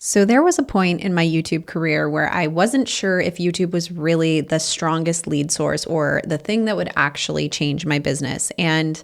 So there was a point in my YouTube career where I wasn't sure if YouTube was really the strongest lead source or the thing that would actually change my business. And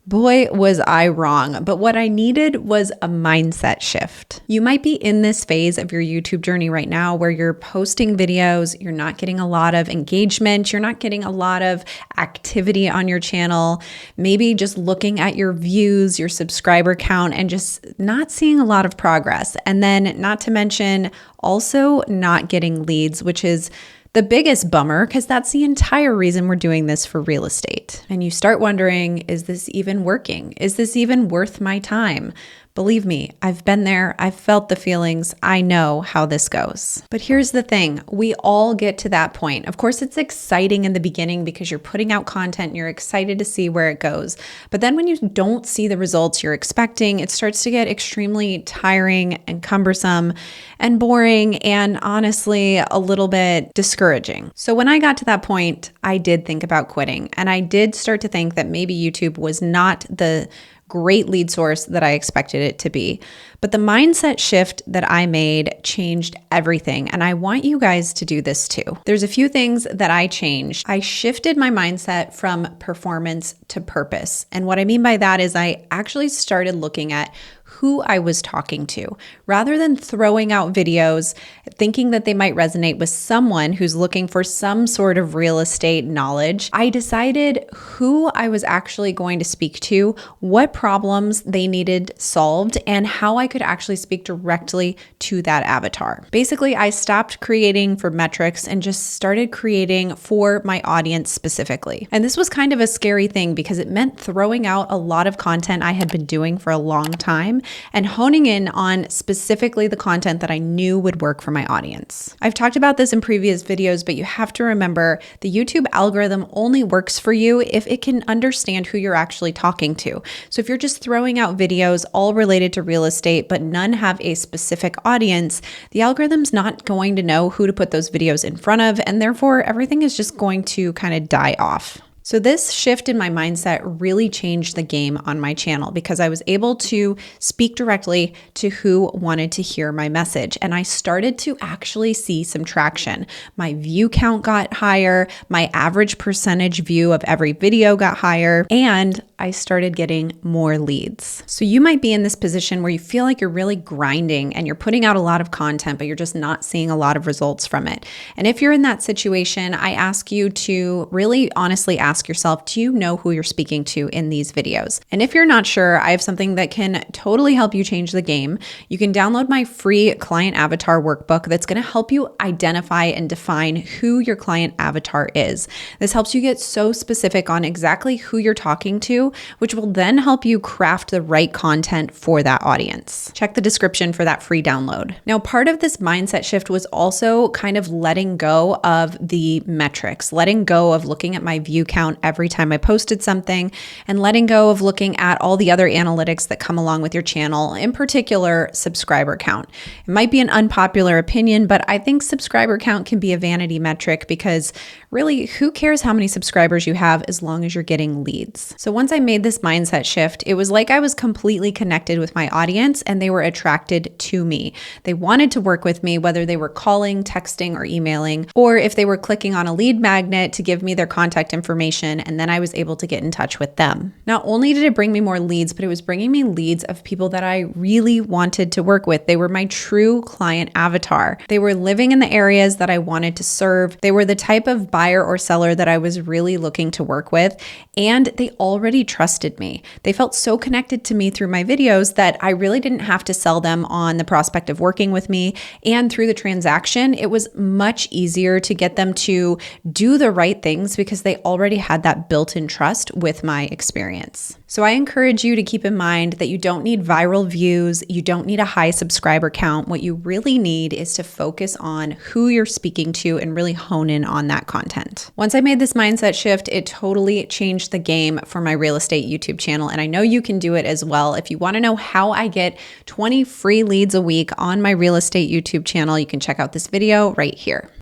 boy, was I wrong. But what I needed was a mindset shift. You might be in this phase of your YouTube journey right now where you're posting videos, you're not getting a lot of engagement, you're not getting a lot of activity on your channel, maybe just looking at your views, your subscriber count, and just not seeing a lot of progress. And then not to mention also not getting leads, which is the biggest bummer because that's the entire reason we're doing this for real estate. And you start wondering, is this even working? Is this even worth my time? Believe me, I've been there. I've felt the feelings. I know how this goes. But here's the thing. We all get to that point. Of course, it's exciting in the beginning because you're putting out content and you're excited to see where it goes. But then when you don't see the results you're expecting, it starts to get extremely tiring and cumbersome and boring and honestly a little bit discouraging. So when I got to that point, I did think about quitting. And I did start to think that maybe YouTube was not the great lead source that I expected it to be. But the mindset shift that I made changed everything. And I want you guys to do this too. There's a few things that I changed. I shifted my mindset from performance to purpose. And what I mean by that is I actually started looking at who I was talking to. Rather than throwing out videos, thinking that they might resonate with someone who's looking for some sort of real estate knowledge, I decided who I was actually going to speak to, what problems they needed solved, and how I could actually speak directly to that avatar. Basically, I stopped creating for metrics and just started creating for my audience specifically. And this was kind of a scary thing because it meant throwing out a lot of content I had been doing for a long time and honing in on specifically the content that I knew would work for my audience. I've talked about this in previous videos, but you have to remember the YouTube algorithm only works for you if it can understand who you're actually talking to. So if you're just throwing out videos all related to real estate, but none have a specific audience, the algorithm's not going to know who to put those videos in front of, and therefore everything is just going to kind of die off. So this shift in my mindset really changed the game on my channel because I was able to speak directly to who wanted to hear my message. And I started to actually see some traction. My view count got higher, my average percentage view of every video got higher, and I started getting more leads. So you might be in this position where you feel like you're really grinding and you're putting out a lot of content, but you're just not seeing a lot of results from it. And if you're in that situation, I ask you to really honestly ask yourself, do you know who you're speaking to in these videos? And if you're not sure, I have something that can totally help you change the game. You can download my free client avatar workbook that's going to help you identify and define who your client avatar is. This helps you get so specific on exactly who you're talking to, which will then help you craft the right content for that audience. Check the description for that free download. Now, part of this mindset shift was also kind of letting go of the metrics, letting go of looking at my view count every time I posted something, and letting go of looking at all the other analytics that come along with your channel, in particular, subscriber count. It might be an unpopular opinion, but I think subscriber count can be a vanity metric because really, who cares how many subscribers you have as long as you're getting leads? So once I made this mindset shift, it was like I was completely connected with my audience and they were attracted to me. They wanted to work with me, whether they were calling, texting, or emailing, or if they were clicking on a lead magnet to give me their contact information, and then I was able to get in touch with them. Not only did it bring me more leads, but it was bringing me leads of people that I really wanted to work with. They were my true client avatar. They were living in the areas that I wanted to serve. They were the type of buyer or seller that I was really looking to work with, and they already trusted me. They felt so connected to me through my videos that I really didn't have to sell them on the prospect of working with me, and through the transaction, it was much easier to get them to do the right things because they already had that built-in trust with my experience. So I encourage you to keep in mind that you don't need viral views, you don't need a high subscriber count. What you really need is to focus on who you're speaking to and really hone in on that content. Once I made this mindset shift, it totally changed the game for my real estate YouTube channel, and I know you can do it as well. If you want to know how I get 20 free leads a week on my real estate YouTube channel, you can check out this video right here.